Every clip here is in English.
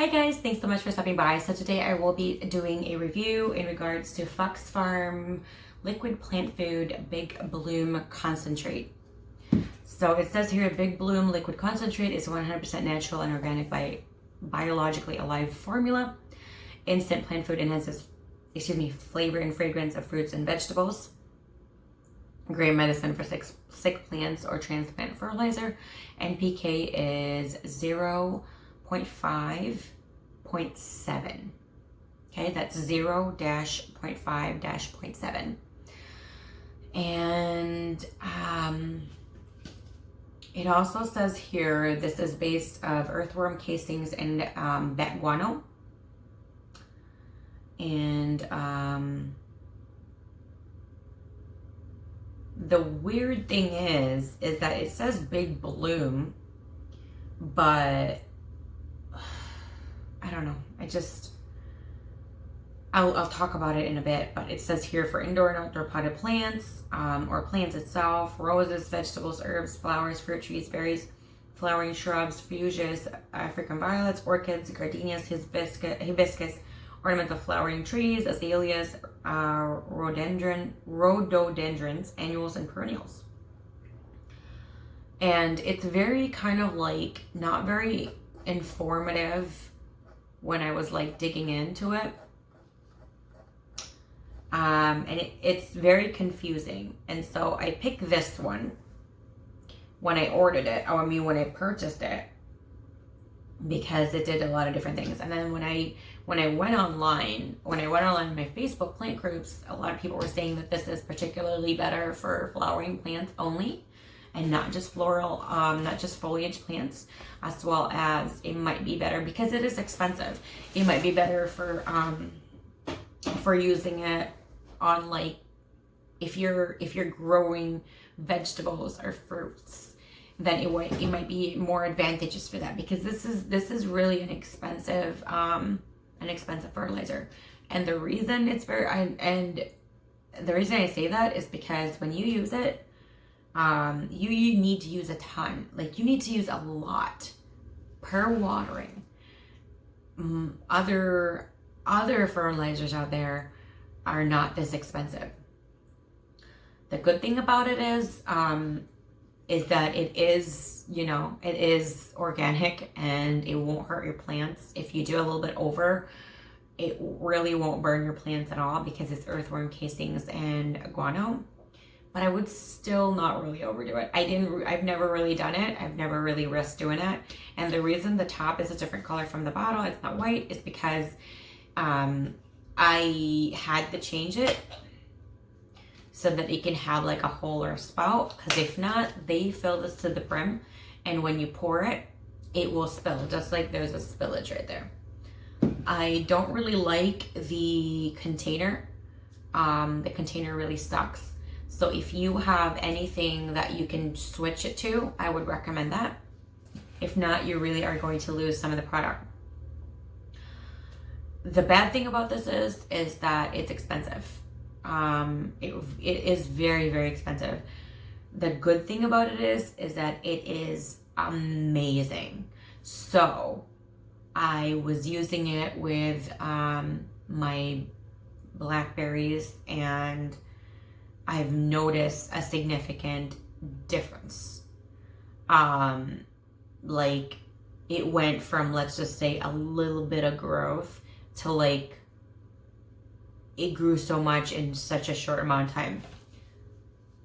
Hi guys, thanks so much for stopping by. So today I will be doing a review in regards to FoxFarm Liquid Plant Food Big Bloom Concentrate. So it says here Big Bloom Liquid Concentrate is 100% natural and organic biologically alive formula. Instant plant food enhances, flavor and fragrance of fruits and vegetables. Great medicine for sick plants or transplant fertilizer. NPK is 0.5.7. Okay, that's 0-0.5-0.7. And it also says here this is based of earthworm casings and bat guano. And the weird thing is that it says Big Bloom, but I don't know. I'll talk about it in a bit, but it says here for indoor and outdoor potted plants, or plants itself, roses, vegetables, herbs, flowers, fruit trees, berries, flowering shrubs, fuchsias, African violets, orchids, gardenias, hibiscus, ornamental flowering trees, azaleas, rhododendrons, annuals, and perennials. And it's very kind of like not very informative when I was like digging into it. And it's very confusing. And so I picked this one when I ordered it. When I purchased it, because it did a lot of different things. And then when I went online in my Facebook plant groups, a lot of people were saying that this is particularly better for flowering plants only, and not just floral, not just foliage plants, as well as it might be better because it is expensive. It might be better for using it on, like, if you're growing vegetables or fruits, then it might be more advantageous for that, because this is really an expensive fertilizer. And the reason it's the reason I say that is because when you use it, you need to use a ton. Like, you need to use a lot per watering. Other fertilizers out there are not this expensive. The good thing about it is that it is organic, and it won't hurt your plants. If you do a little bit over, it really won't burn your plants at all, because it's earthworm casings and guano. But I would still not really overdo it. I've never really done it. I've never really risked doing it. And the reason the top is a different color from the bottle, it's not white, is because I had to change it so that it can have like a hole or a spout, because if not, they fill this to the brim, and when you pour it, it will spill, just like there's a spillage right there. I don't really like the container. The container really sucks. So if you have anything that you can switch it to, I would recommend that. If not, you really are going to lose some of the product. The bad thing about this is that it's expensive. It is very, very expensive. The good thing about it is that it is amazing. So I was using it with my blackberries, and I've noticed a significant difference. Like, it went from, let's just say, a little bit of growth to, like, it grew so much in such a short amount of time.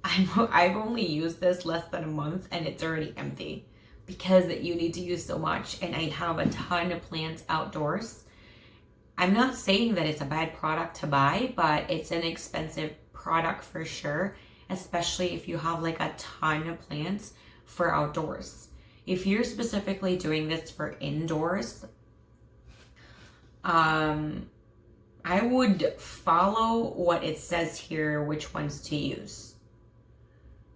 I've only used this less than a month, and it's already empty, because you need to use so much, and I have a ton of plants outdoors. I'm not saying that it's a bad product to buy, but it's an expensive product for sure, especially if you have like a ton of plants for outdoors. If you're specifically doing this for indoors, I would follow what it says here, which ones to use.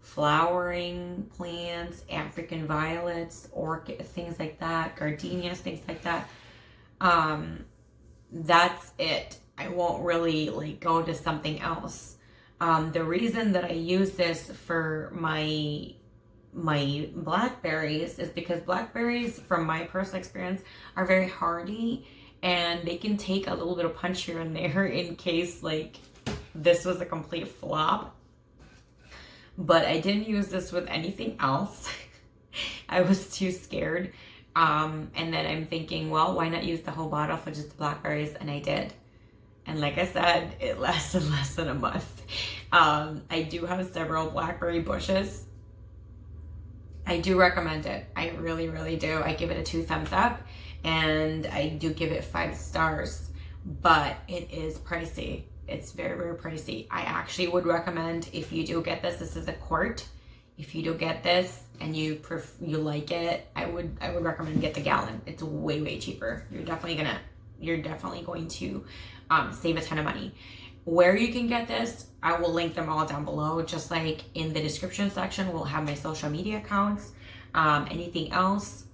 Flowering plants, African violets, orchid, things like that, gardenias, things like that. That's it. I won't really like go to something else. The reason that I use this for my my blackberries is because blackberries, from my personal experience, are very hardy, and they can take a little bit of punch here and there in case like this was a complete flop. But I didn't use this with anything else. I was too scared. And then I'm thinking, well, why not use the whole bottle for just the blackberries? And I did. And like I said, it lasted less than a month. I do have several blackberry bushes. I do recommend it. I really, really do. I give it a 2 thumbs up, and I do give it 5 stars, but it is pricey. It's very, very pricey. I actually would recommend, if you do get this is a quart. If you do get this and you like it, I would recommend get the gallon. It's way, way cheaper. You're definitely going to save a ton of money. Where you can get this, I will link them all down below. Just like in the description section, we'll have my social media accounts. Anything else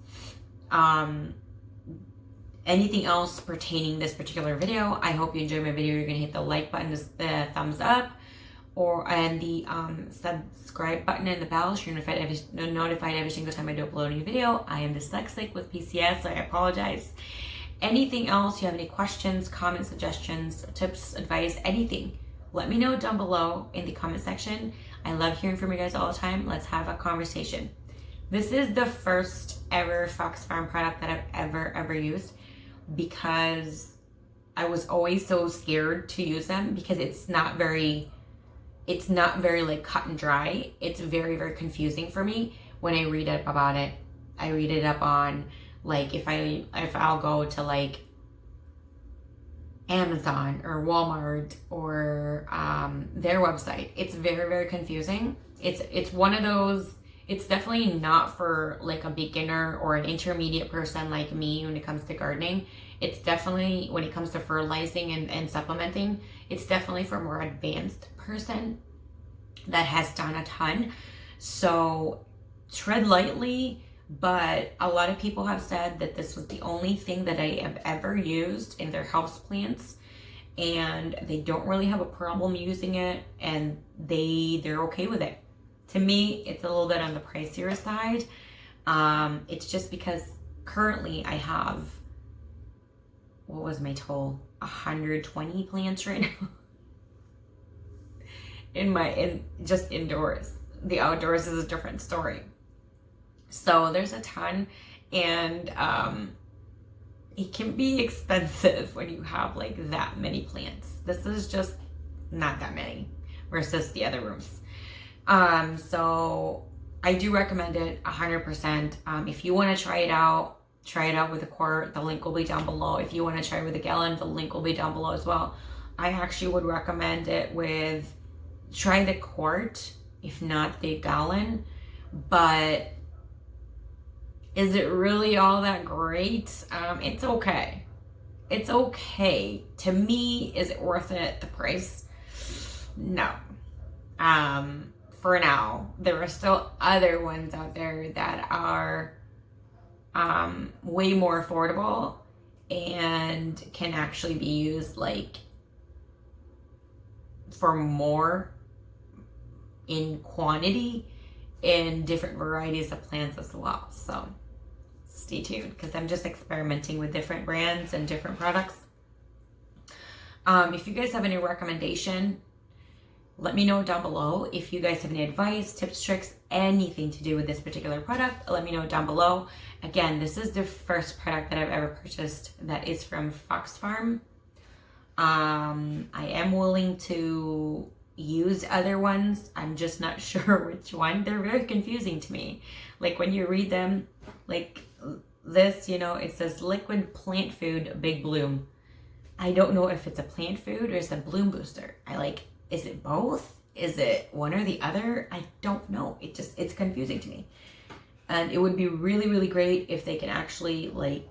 pertaining this particular video, I hope you enjoyed my video. You're gonna hit the like button, the thumbs up, and the subscribe button and the bell so you're notified every single time I do upload a new video. I am dyslexic with PCS, so I apologize. Anything else, you have any questions, comments, suggestions, tips, advice, anything, let me know down below in the comment section. I love hearing from you guys all the time. Let's have a conversation. This is the first ever FoxFarm product that I've ever used, because I was always so scared to use them because it's not very like cut and dry. It's very, very confusing for me when I read up about it. I read it up on, like, if I'll go to like Amazon or Walmart or their website, it's very, very confusing. It's one of those, it's definitely not for like a beginner or an intermediate person like me when it comes to gardening. It's definitely, when it comes to fertilizing and supplementing, it's definitely for a more advanced person that has done a ton. So tread lightly. But a lot of people have said that this was the only thing that I have ever used in their houseplants, and they don't really have a problem using it, and they're okay with it. To me, it's a little bit on the pricier side. It's just because currently I have, what was my total? 120 plants right now in just indoors. The outdoors is a different story. So there's a ton, and it can be expensive when you have like that many plants. This is just not that many versus the other rooms. So I do recommend it 100%. If you want to try it out with a quart, the link will be down below. If you want to try with a gallon, the link will be down below as well. I actually would recommend it with, try the quart, if not the gallon, but is it really all that great? It's okay. It's okay. To me, is it worth it, the price? No. For now. There are still other ones out there that are way more affordable and can actually be used like for more in quantity in different varieties of plants as well. So stay tuned, because I'm just experimenting with different brands and different products. If you guys have any recommendation, let me know down below. If you guys have any advice, tips, tricks, anything to do with this particular product, let me know down below. Again, this is the first product that I've ever purchased that is from FoxFarm. I am willing to use other ones. I'm just not sure which one. They're very confusing to me. Like when you read them, like this, you know, it says liquid plant food big bloom. I don't know if it's a plant food or it's a bloom booster. Is it both? Is it one or the other? I don't know. It's confusing to me. And it would be really, really great if they can actually like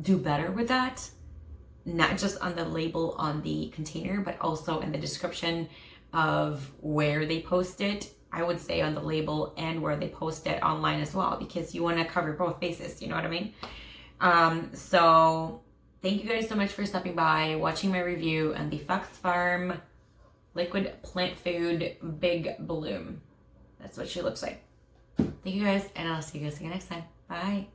do better with that. Not just on the label on the container, but also in the description of where they post it. I would say on the label and where they post it online as well, because you want to cover both bases. You know what I mean? So thank you guys so much for stopping by, watching my review on the FoxFarm liquid plant food big bloom. That's what she looks like. Thank you guys, and I'll see you guys again next time. Bye.